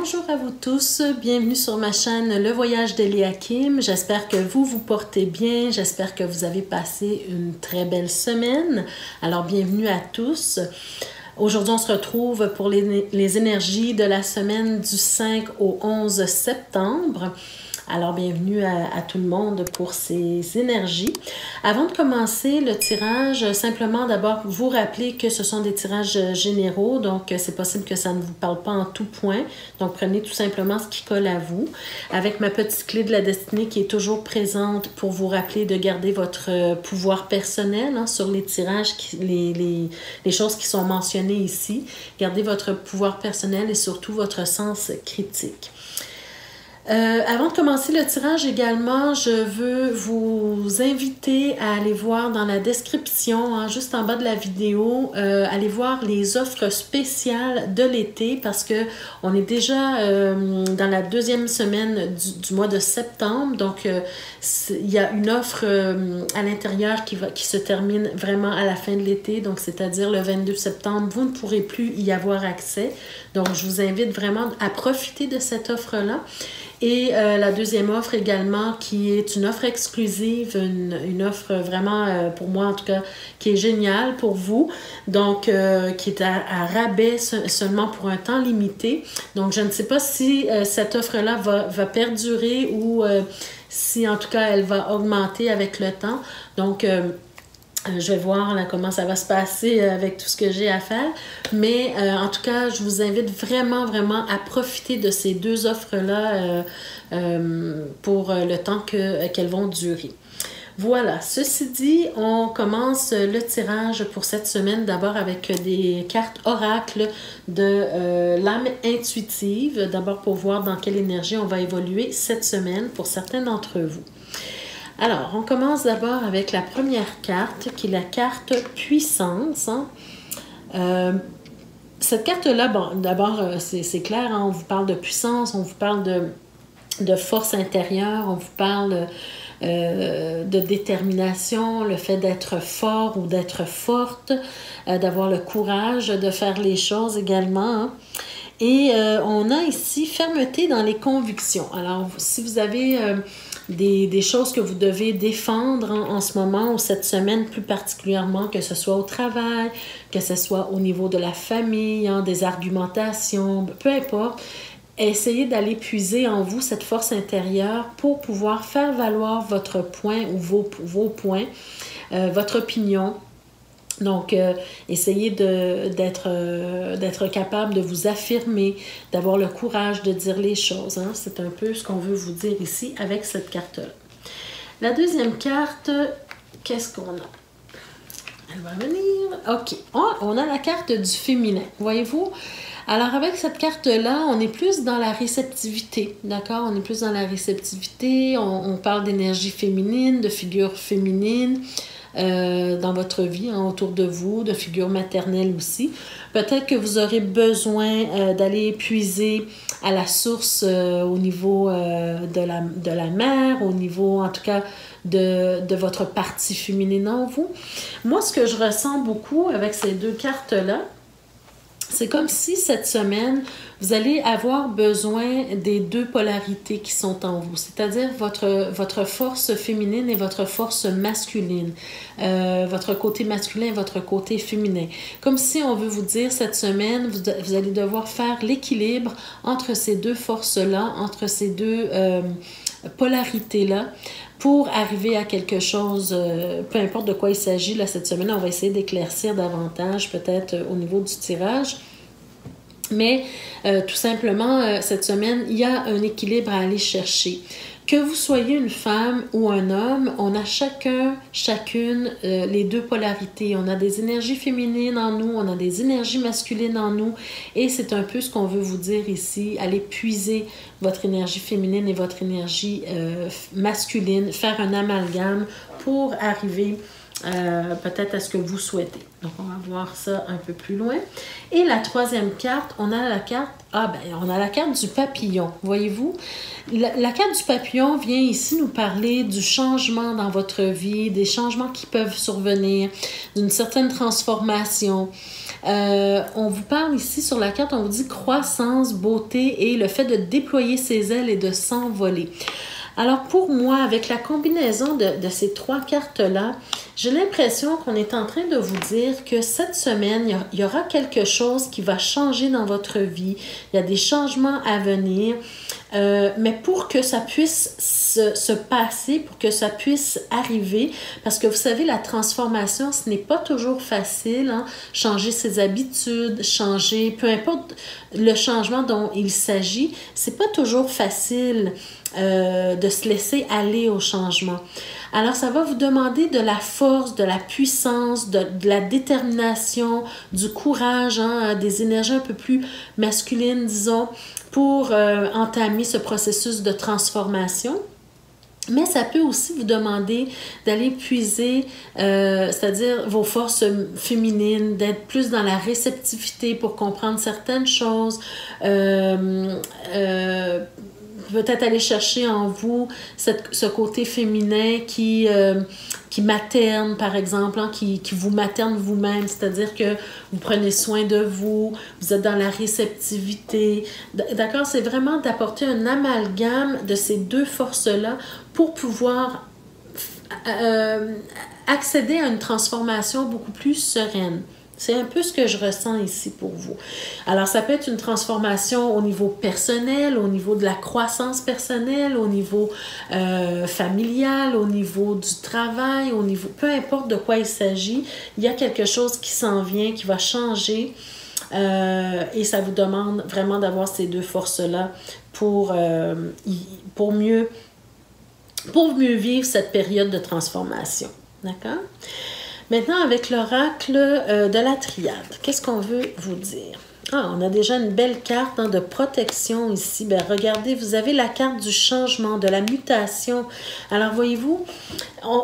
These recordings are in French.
Bonjour à vous tous, bienvenue sur ma chaîne Le Voyage d'Eliakim. J'espère que vous vous portez bien, j'espère que vous avez passé une très belle semaine. Alors bienvenue à tous. Aujourd'hui, on se retrouve pour les énergies de la semaine du 5 au 11 septembre. Alors, bienvenue à tout le monde pour ces énergies. Avant de commencer le tirage, simplement d'abord vous rappeler que ce sont des tirages généraux, donc c'est possible que ça ne vous parle pas en tout point. Donc, prenez tout simplement ce qui colle à vous. Avec ma petite clé de la destinée qui est toujours présente pour vous rappeler de garder votre pouvoir personnel sur les tirages, les choses qui sont mentionnées ici. Gardez votre pouvoir personnel et surtout votre sens critique. Avant de commencer le tirage également, je veux vous inviter à aller voir dans la description, juste en bas de la vidéo, aller voir les offres spéciales de l'été parce que on est déjà dans la deuxième semaine du mois de septembre. Donc, il y a une offre à l'intérieur qui se termine vraiment à la fin de l'été. Donc, c'est-à-dire le 22 septembre, vous ne pourrez plus y avoir accès. Donc, je vous invite vraiment à profiter de cette offre-là. Et la deuxième offre également, qui est une offre exclusive, une offre vraiment, pour moi en tout cas, qui est géniale pour vous. Donc, qui est à rabais seulement pour un temps limité. Donc, je ne sais pas si cette offre-là va perdurer ou si en tout cas elle va augmenter avec le temps. Donc, je vais voir là, comment ça va se passer avec tout ce que j'ai à faire. Mais en tout cas, je vous invite vraiment, vraiment à profiter de ces deux offres-là pour le temps qu'elles vont durer. Voilà, ceci dit, on commence le tirage pour cette semaine d'abord avec des cartes oracles de l'âme intuitive. D'abord pour voir dans quelle énergie on va évoluer cette semaine pour certains d'entre vous. Alors, on commence d'abord avec la première carte, qui est la carte puissance. Cette carte-là, bon, d'abord, c'est clair, on vous parle de puissance, on vous parle de force intérieure, on vous parle de détermination, le fait d'être fort ou d'être forte, d'avoir le courage de faire les choses également. Et on a ici fermeté dans les convictions. Alors, si vous avez des choses que vous devez défendre en ce moment ou cette semaine plus particulièrement, que ce soit au travail, que ce soit au niveau de la famille, des argumentations, peu importe, essayez d'aller puiser en vous cette force intérieure pour pouvoir faire valoir votre point ou vos points, votre opinion. Donc, essayez d'être capable de vous affirmer, d'avoir le courage de dire les choses. C'est un peu ce qu'on veut vous dire ici avec cette carte-là. La deuxième carte, qu'est-ce qu'on a? Elle va venir. OK. On a la carte du féminin. Voyez-vous? Alors, avec cette carte-là, on est plus dans la réceptivité, d'accord? On est plus dans la réceptivité. On parle d'énergie féminine, de figure féminine. Dans votre vie, autour de vous, de figures maternelles aussi. Peut-être que vous aurez besoin d'aller puiser à la source au niveau de la mère, au niveau en tout cas de votre partie féminine en vous. Moi, ce que je ressens beaucoup avec ces deux cartes-là, c'est comme si cette semaine, vous allez avoir besoin des deux polarités qui sont en vous, c'est-à-dire votre force féminine et votre force masculine, votre côté masculin et votre côté féminin. Comme si on veut vous dire cette semaine, vous allez devoir faire l'équilibre entre ces deux forces-là, entre ces deux polarités-là, pour arriver à quelque chose, peu importe de quoi il s'agit, là, cette semaine, on va essayer d'éclaircir davantage, peut-être au niveau du tirage. Mais tout simplement, cette semaine, il y a un équilibre à aller chercher. Que vous soyez une femme ou un homme, on a chacune les deux polarités. On a des énergies féminines en nous, on a des énergies masculines en nous. Et c'est un peu ce qu'on veut vous dire ici. Allez puiser votre énergie féminine et votre énergie masculine, faire un amalgame pour arriver peut-être à ce que vous souhaitez. Donc, on va voir ça un peu plus loin. Et la troisième carte, on a la carte du papillon. Voyez-vous, la carte du papillon vient ici nous parler du changement dans votre vie, des changements qui peuvent survenir, d'une certaine transformation. On vous parle ici sur la carte, on vous dit croissance, beauté et le fait de déployer ses ailes et de s'envoler. Alors pour moi, avec la combinaison de ces trois cartes-là, j'ai l'impression qu'on est en train de vous dire que cette semaine, il y aura quelque chose qui va changer dans votre vie. Il y a des changements à venir, mais pour que ça puisse se passer, pour que ça puisse arriver, parce que vous savez, la transformation, ce n'est pas toujours facile, hein? Changer ses habitudes, changer, peu importe le changement dont il s'agit, c'est pas toujours facile de se laisser aller au changement. Alors, ça va vous demander de la force, de la puissance, de la détermination, du courage, hein, des énergies un peu plus masculines, disons, pour entamer ce processus de transformation. Mais ça peut aussi vous demander d'aller puiser, c'est-à-dire vos forces féminines, d'être plus dans la réceptivité pour comprendre certaines choses, peut-être aller chercher en vous ce côté féminin qui materne, par exemple, hein, qui vous materne vous-même, c'est-à-dire que vous prenez soin de vous, vous êtes dans la réceptivité. D'accord? C'est vraiment d'apporter un amalgame de ces deux forces-là pour pouvoir accéder à une transformation beaucoup plus sereine. C'est un peu ce que je ressens ici pour vous. Alors, ça peut être une transformation au niveau personnel, au niveau de la croissance personnelle, au niveau familial, au niveau du travail, au niveau... Peu importe de quoi il s'agit, il y a quelque chose qui s'en vient, qui va changer. Et ça vous demande vraiment d'avoir ces deux forces-là pour mieux vivre cette période de transformation. D'accord? Maintenant, avec l'oracle de la triade, qu'est-ce qu'on veut vous dire? Ah, on a déjà une belle carte de protection ici. Bien, regardez, vous avez la carte du changement, de la mutation. Alors, voyez-vous,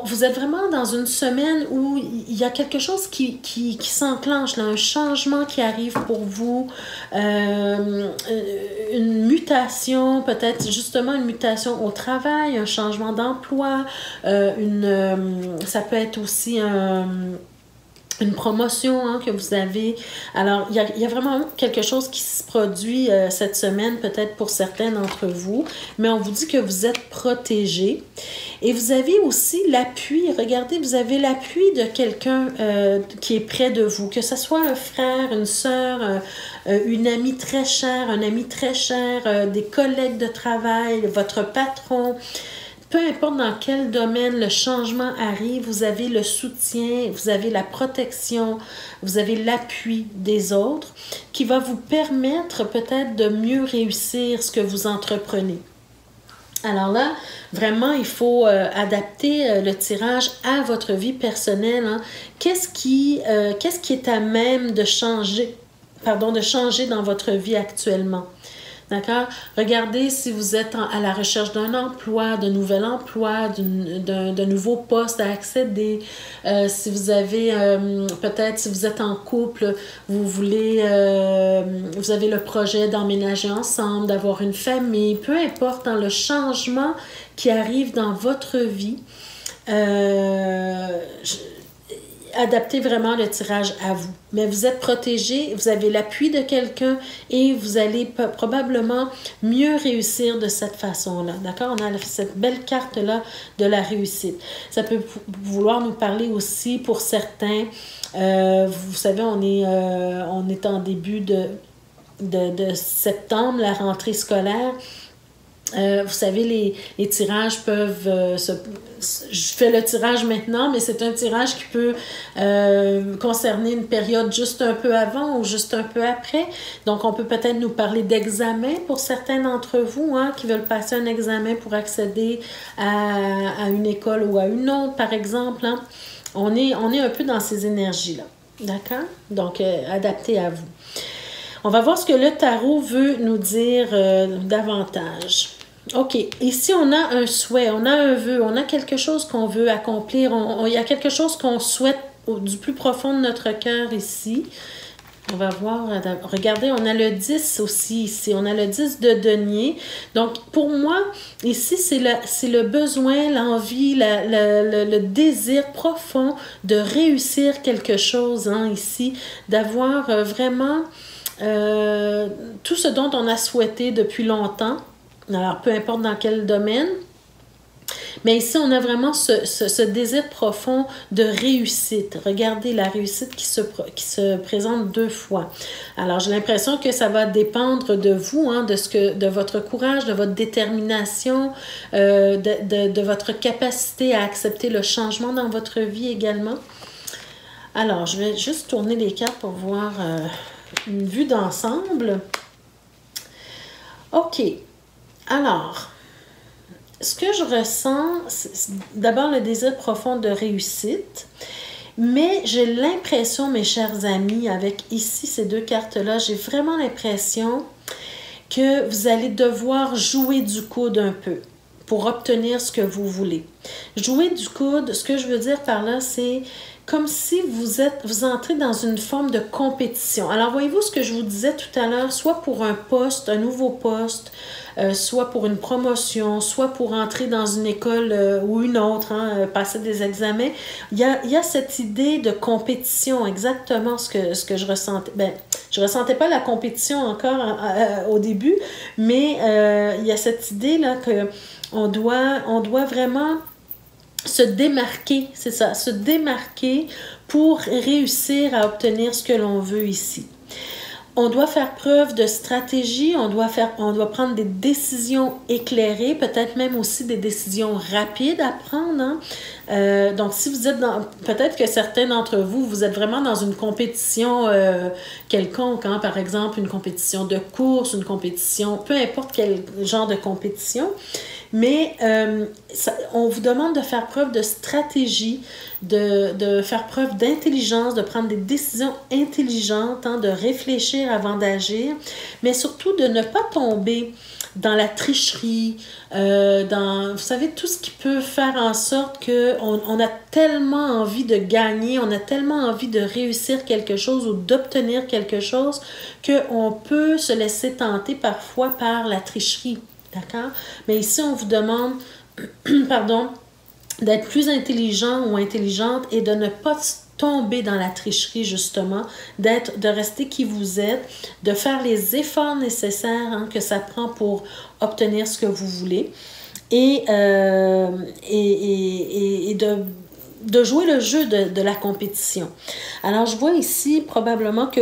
vous êtes vraiment dans une semaine où il y a quelque chose qui s'enclenche, là, un changement qui arrive pour vous, une mutation, peut-être justement une mutation au travail, un changement d'emploi, ça peut être aussi une promotion hein, que vous avez. Alors, il y a vraiment quelque chose qui se produit cette semaine, peut-être pour certains d'entre vous, mais on vous dit que vous êtes protégés. Et vous avez aussi l'appui. Regardez, vous avez l'appui de quelqu'un qui est près de vous, que ce soit un frère, une sœur, une amie très chère, un ami très cher, des collègues de travail, votre patron. Peu importe dans quel domaine le changement arrive, vous avez le soutien, vous avez la protection, vous avez l'appui des autres qui va vous permettre peut-être de mieux réussir ce que vous entreprenez. Alors là, vraiment, il faut adapter le tirage à votre vie personnelle. Hein. Qu'est-ce qui est à même de changer dans votre vie actuellement? D'accord? Regardez si vous êtes à la recherche d'un emploi, d'un nouvel emploi, d'un nouveau poste à accéder. Si vous avez, peut-être si vous êtes en couple, vous avez le projet d'emménager ensemble, d'avoir une famille, peu importe, dans le changement qui arrive dans votre vie, adaptez vraiment le tirage à vous. Mais vous êtes protégé, vous avez l'appui de quelqu'un et vous allez probablement mieux réussir de cette façon-là. D'accord? On a cette belle carte-là de la réussite. Ça peut vouloir nous parler aussi pour certains. Vous savez, on est en début de septembre, la rentrée scolaire. Vous savez, les tirages peuvent je fais le tirage maintenant, mais c'est un tirage qui peut concerner une période juste un peu avant ou juste un peu après. Donc, on peut peut-être nous parler d'examen pour certains d'entre vous hein, qui veulent passer un examen pour accéder à une école ou à une autre, par exemple. Hein. On est un peu dans ces énergies-là. D'accord? Donc, adapté à vous. On va voir ce que le tarot veut nous dire davantage. OK. Ici, on a un souhait, on a un vœu, on a quelque chose qu'on veut accomplir. Il y a quelque chose qu'on souhaite du plus profond de notre cœur ici. On va voir, regardez, on a le 10 aussi ici, on a le 10 de denier. Donc, pour moi, ici, c'est le besoin, l'envie, le désir profond de réussir quelque chose, hein, ici, d'avoir vraiment tout ce dont on a souhaité depuis longtemps. Alors, peu importe dans quel domaine. Mais ici, on a vraiment ce désir profond de réussite. Regardez la réussite qui se présente 2 fois. Alors, j'ai l'impression que ça va dépendre de vous, hein, de votre courage, de votre détermination, de votre capacité à accepter le changement dans votre vie également. Alors, je vais juste tourner les cartes pour voir une vue d'ensemble. OK. Alors, ce que je ressens, c'est d'abord le désir profond de réussite, mais j'ai l'impression, mes chers amis, avec ici ces 2 cartes-là, j'ai vraiment l'impression que vous allez devoir jouer du coude un peu pour obtenir ce que vous voulez. Jouer du coude, ce que je veux dire par là, c'est comme si vous entrez dans une forme de compétition. Alors, voyez-vous ce que je vous disais tout à l'heure, soit pour un poste, un nouveau poste, soit pour une promotion, soit pour entrer dans une école ou une autre, hein, passer des examens. Il y a cette idée de compétition, exactement ce que je ressentais. Ben, je ressentais pas la compétition encore au début, mais il y a cette idée-là qu'on doit vraiment se démarquer, c'est ça, se démarquer pour réussir à obtenir ce que l'on veut ici. On doit faire preuve de stratégie, on doit prendre des décisions éclairées, peut-être même aussi des décisions rapides à prendre. Hein? Donc, si vous êtes peut-être que certains d'entre vous, vous êtes vraiment dans une compétition quelconque, hein? Par exemple, une compétition de course, une compétition, peu importe quel genre de compétition. Mais on vous demande de faire preuve de stratégie, de faire preuve d'intelligence, de prendre des décisions intelligentes, hein, de réfléchir avant d'agir, mais surtout de ne pas tomber dans la tricherie, vous savez, tout ce qui peut faire en sorte qu'on a tellement envie de gagner, on a tellement envie de réussir quelque chose ou d'obtenir quelque chose qu'on peut se laisser tenter parfois par la tricherie. D'accord? Mais ici, on vous demande, pardon, d'être plus intelligent ou intelligente et de ne pas tomber dans la tricherie, justement, de rester qui vous êtes, de faire les efforts nécessaires, hein, que ça prend pour obtenir ce que vous voulez et de jouer le jeu de la compétition. Alors, je vois ici probablement que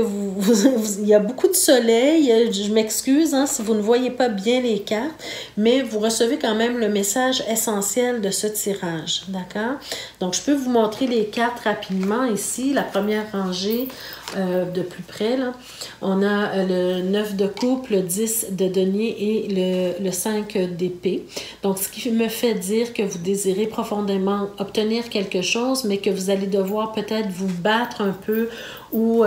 il y a beaucoup de soleil. Je m'excuse hein, si vous ne voyez pas bien les cartes, mais vous recevez quand même le message essentiel de ce tirage. D'accord? Donc, je peux vous montrer les cartes rapidement ici. La première rangée de plus près, là, on a le 9 de coupe, le 10 de denier et le 5 d'épée. Donc, ce qui me fait dire que vous désirez profondément obtenir quelque chose, mais que vous allez devoir peut-être vous battre un peu ou,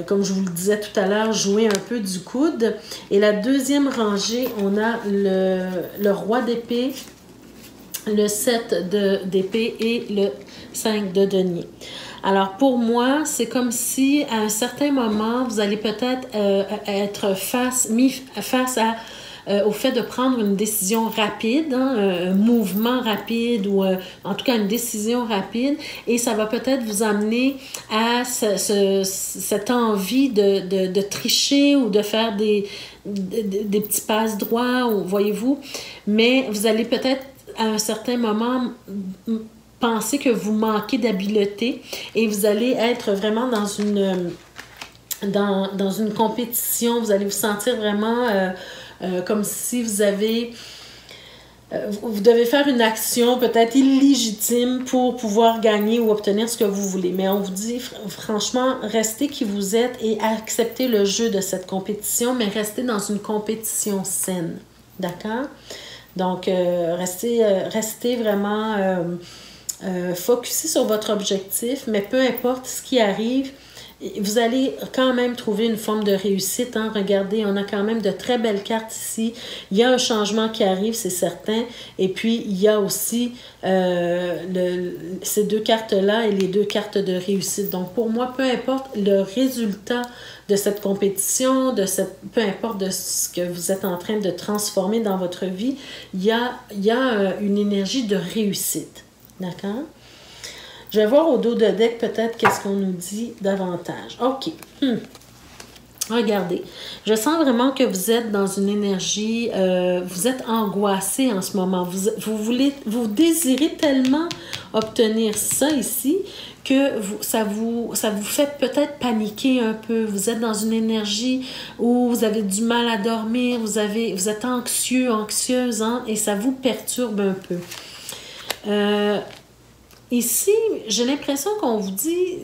comme je vous le disais tout à l'heure, jouer un peu du coude. Et la deuxième rangée, on a le roi d'épée, le 7 d'épée et le 5 de denier. Alors, pour moi, c'est comme si, à un certain moment, vous allez peut-être être mis face au fait de prendre une décision rapide, hein, un mouvement rapide ou en tout cas une décision rapide, et ça va peut-être vous amener à cette envie de tricher ou de faire des petits passes droits, voyez-vous, mais vous allez peut-être à un certain moment pensez que vous manquez d'habileté et vous allez être vraiment dans une compétition. Vous allez vous sentir vraiment comme si vous devez faire une action peut-être illégitime pour pouvoir gagner ou obtenir ce que vous voulez. Mais on vous dit franchement, restez qui vous êtes et acceptez le jeu de cette compétition, mais restez dans une compétition saine. D'accord? Donc, restez vraiment... focusez sur votre objectif, mais peu importe ce qui arrive, vous allez quand même trouver une forme de réussite. Hein? Regardez, on a quand même de très belles cartes ici. Il y a un changement qui arrive, c'est certain. Et puis, il y a aussi ces deux cartes-là et les deux cartes de réussite. Donc, pour moi, peu importe le résultat de cette compétition, peu importe de ce que vous êtes en train de transformer dans votre vie, il y a une énergie de réussite. D'accord? Je vais voir au dos de deck peut-être qu'est-ce qu'on nous dit davantage. OK. Regardez. Je sens vraiment que vous êtes dans une énergie, vous êtes angoissé en ce moment. Vous désirez tellement obtenir ça ici que ça vous fait peut-être paniquer un peu. Vous êtes dans une énergie où vous avez du mal à dormir, vous êtes anxieux, anxieuse, hein, et ça vous perturbe un peu. Ici, j'ai l'impression qu'on vous dit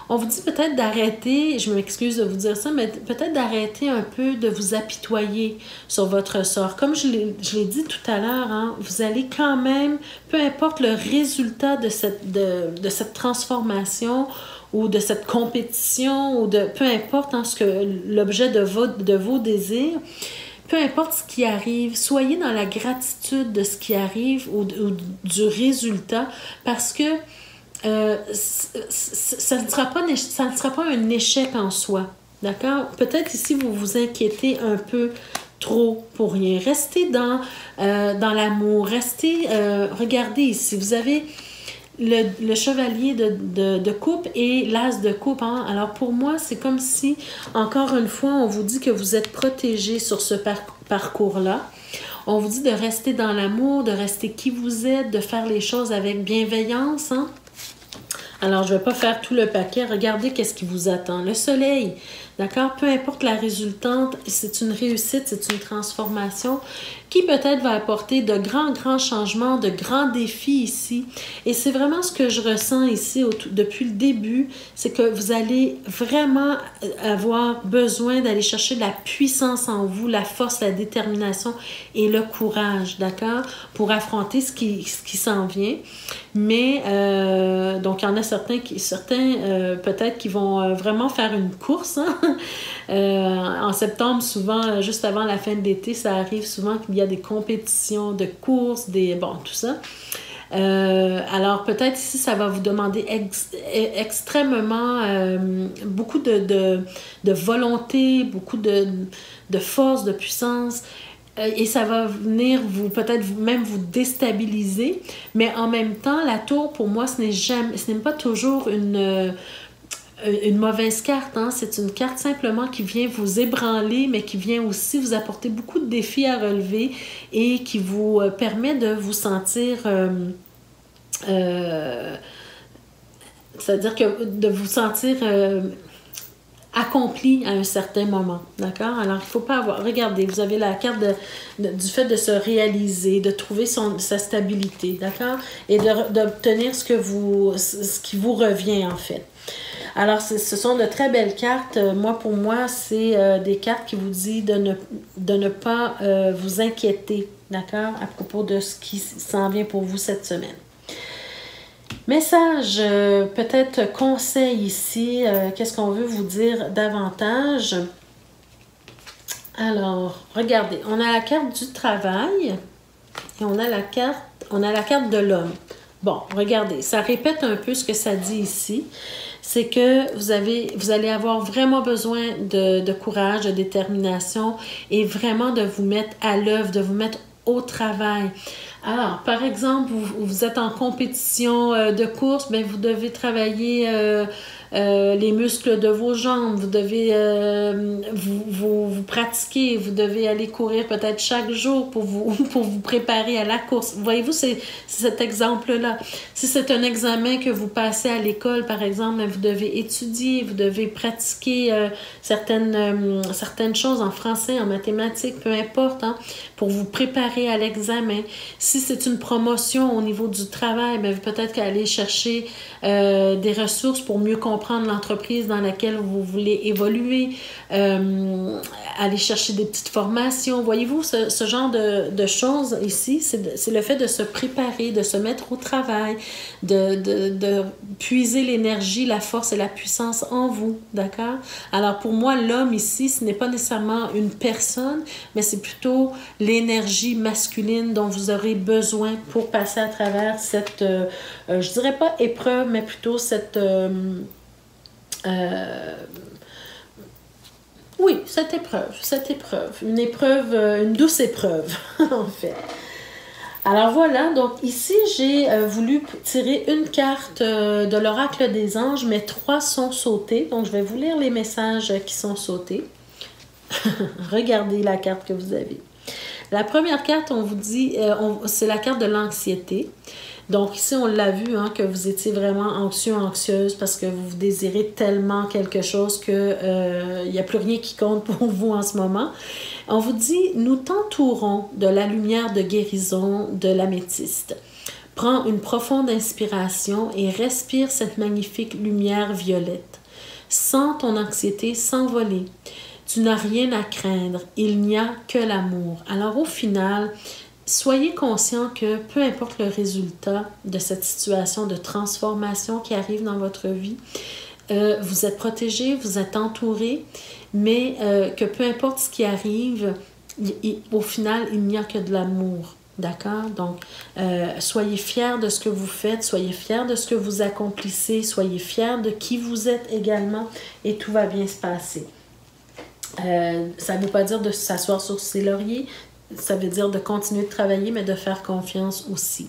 on vous dit peut-être d'arrêter, je m'excuse de vous dire ça, mais peut-être d'arrêter un peu de vous apitoyer sur votre sort. Comme je l'ai dit tout à l'heure, hein, vous allez quand même, peu importe le résultat de cette transformation ou de cette compétition, ou peu importe hein, l'objet de vos désirs, peu importe ce qui arrive, soyez dans la gratitude de ce qui arrive ou du résultat, parce que ça ne sera pas un échec en soi. D'accord? Peut-être ici, vous vous inquiétez un peu trop pour rien. Restez dans l'amour. Restez, regardez ici, vous avez le chevalier de coupe et l'as de coupe. Hein? Alors pour moi, c'est comme si, encore une fois, on vous dit que vous êtes protégé sur ce parcours-là. On vous dit de rester dans l'amour, de rester qui vous êtes, de faire les choses avec bienveillance. Hein? Alors, je ne vais pas faire tout le paquet. Regardez qu'est-ce qui vous attend. Le soleil, d'accord? Peu importe la résultante, c'est une réussite, c'est une transformation qui peut-être va apporter de grands changements, de grands défis ici. Et c'est vraiment ce que je ressens ici depuis le début, c'est que vous allez vraiment avoir besoin d'aller chercher de la puissance en vous, la force, la détermination et le courage, d'accord? Pour affronter ce qui s'en vient. Mais, donc, il y en a certains peut-être qui vont vraiment faire une course. Hein? En septembre, souvent, juste avant la fin de l'été, ça arrive souvent qu'il y a des compétitions de courses, tout ça. Alors, peut-être ici, ça va vous demander extrêmement beaucoup de volonté, beaucoup de force, de puissance. Et ça va venir peut-être même vous déstabiliser. Mais en même temps, la tour, pour moi, ce n'est pas toujours une mauvaise carte. Hein? C'est une carte simplement qui vient vous ébranler, mais qui vient aussi vous apporter beaucoup de défis à relever et qui vous permet de vous sentir... c'est-à-dire que de vous sentir... accompli à un certain moment, d'accord? Alors, il ne faut pas avoir... Regardez, vous avez la carte du fait de se réaliser, de trouver sa stabilité, d'accord? Et d'obtenir ce qui vous revient, en fait. Alors, ce sont de très belles cartes. Pour moi, c'est des cartes qui vous disent de ne pas vous inquiéter, d'accord? À propos de ce qui s'en vient pour vous cette semaine. Message, peut-être conseil ici, qu'est-ce qu'on veut vous dire davantage? Alors, regardez, on a la carte du travail et on a la carte de l'homme. Bon, regardez, ça répète un peu ce que ça dit ici. C'est que vous allez avoir vraiment besoin de courage, de détermination et vraiment de vous mettre à l'œuvre, de vous mettre au travail. Alors, par exemple, vous êtes en compétition de course, bien, vous devez travailler les muscles de vos jambes, vous devez vous pratiquer, vous devez aller courir peut-être chaque jour pour vous préparer à la course. Voyez-vous, c'est cet exemple-là. Si c'est un examen que vous passez à l'école, par exemple, bien, vous devez étudier, vous devez pratiquer certaines choses en français, en mathématiques, peu importe, hein, pour vous préparer à l'examen. Si c'est une promotion au niveau du travail, bien, peut-être qu'aller chercher des ressources pour mieux comprendre comprendre l'entreprise dans laquelle vous voulez évoluer, aller chercher des petites formations. Voyez-vous, ce genre de choses ici, c'est le fait de se préparer, de se mettre au travail, de puiser l'énergie, la force et la puissance en vous, d'accord? Alors pour moi, l'homme ici, ce n'est pas nécessairement une personne, mais c'est plutôt l'énergie masculine dont vous aurez besoin pour passer à travers cette, je dirais pas épreuve, mais plutôt cette... oui, cette épreuve, une douce épreuve, en fait. Alors voilà, donc ici, j'ai voulu tirer une carte de l'oracle des anges, mais 3 sont sautés. Donc, je vais vous lire les messages qui sont sautés. Regardez la carte que vous avez. La première carte, on vous dit, c'est la carte de l'anxiété. Donc ici, on l'a vu, hein, que vous étiez vraiment anxieux, anxieuse parce que vous désirez tellement quelque chose qu'il n'y a plus rien qui compte pour vous en ce moment. On vous dit, nous t'entourons de la lumière de guérison de l'améthyste. Prends une profonde inspiration et respire cette magnifique lumière violette. Sens ton anxiété s'envoler. Tu n'as rien à craindre, il n'y a que l'amour. Alors au final, soyez conscient que peu importe le résultat de cette situation de transformation qui arrive dans votre vie, vous êtes protégé, vous êtes entouré, mais que peu importe ce qui arrive, au final, il n'y a que de l'amour. D'accord? Donc, soyez fiers de ce que vous faites, soyez fiers de ce que vous accomplissez, soyez fiers de qui vous êtes également et tout va bien se passer. Ça ne veut pas dire de s'asseoir sur ses lauriers, ça veut dire de continuer de travailler, mais de faire confiance aussi.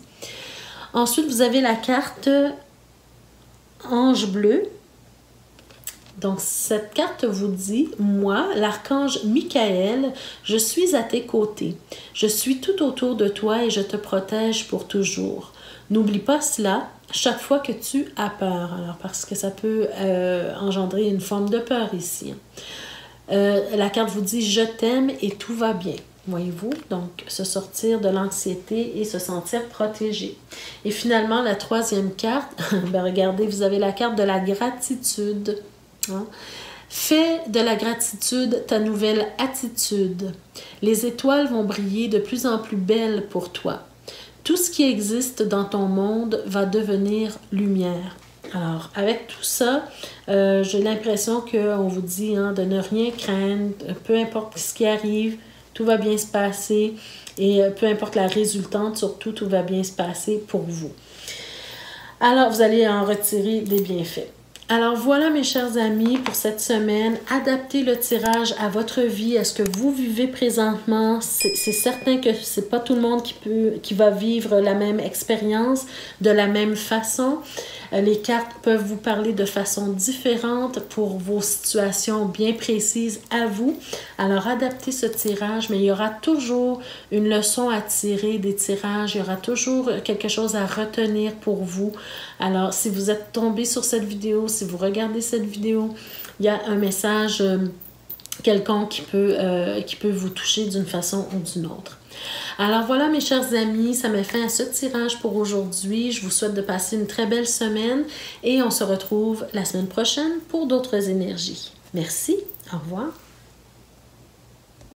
Ensuite, vous avez la carte Ange bleu. Donc, cette carte vous dit, moi, l'archange Michael, je suis à tes côtés. Je suis tout autour de toi et je te protège pour toujours. N'oublie pas cela chaque fois que tu as peur. Alors, parce que ça peut engendrer une forme de peur ici. La carte vous dit, je t'aime et tout va bien. Voyez-vous, donc se sortir de l'anxiété et se sentir protégé. Et finalement, la troisième carte, ben regardez, vous avez la carte de la gratitude. Hein? Fais de la gratitude ta nouvelle attitude. Les étoiles vont briller de plus en plus belles pour toi. Tout ce qui existe dans ton monde va devenir lumière. Alors, avec tout ça, j'ai l'impression qu'on vous dit hein, de ne rien craindre, peu importe ce qui arrive, tout va bien se passer et peu importe la résultante, surtout, tout va bien se passer pour vous. Alors, vous allez en retirer des bienfaits. Alors voilà mes chers amis pour cette semaine, adaptez le tirage à votre vie, à ce que vous vivez présentement. C'est certain que c'est pas tout le monde qui va vivre la même expérience de la même façon. Les cartes peuvent vous parler de façon différente pour vos situations bien précises à vous. Alors adaptez ce tirage, mais il y aura toujours une leçon à tirer des tirages, il y aura toujours quelque chose à retenir pour vous. Alors si vous êtes tombé sur cette vidéo, si vous regardez cette vidéo, il y a un message quelconque qui peut vous toucher d'une façon ou d'une autre. Alors voilà mes chers amis, ça met fin à ce tirage pour aujourd'hui. Je vous souhaite de passer une très belle semaine et on se retrouve la semaine prochaine pour d'autres énergies. Merci, au revoir.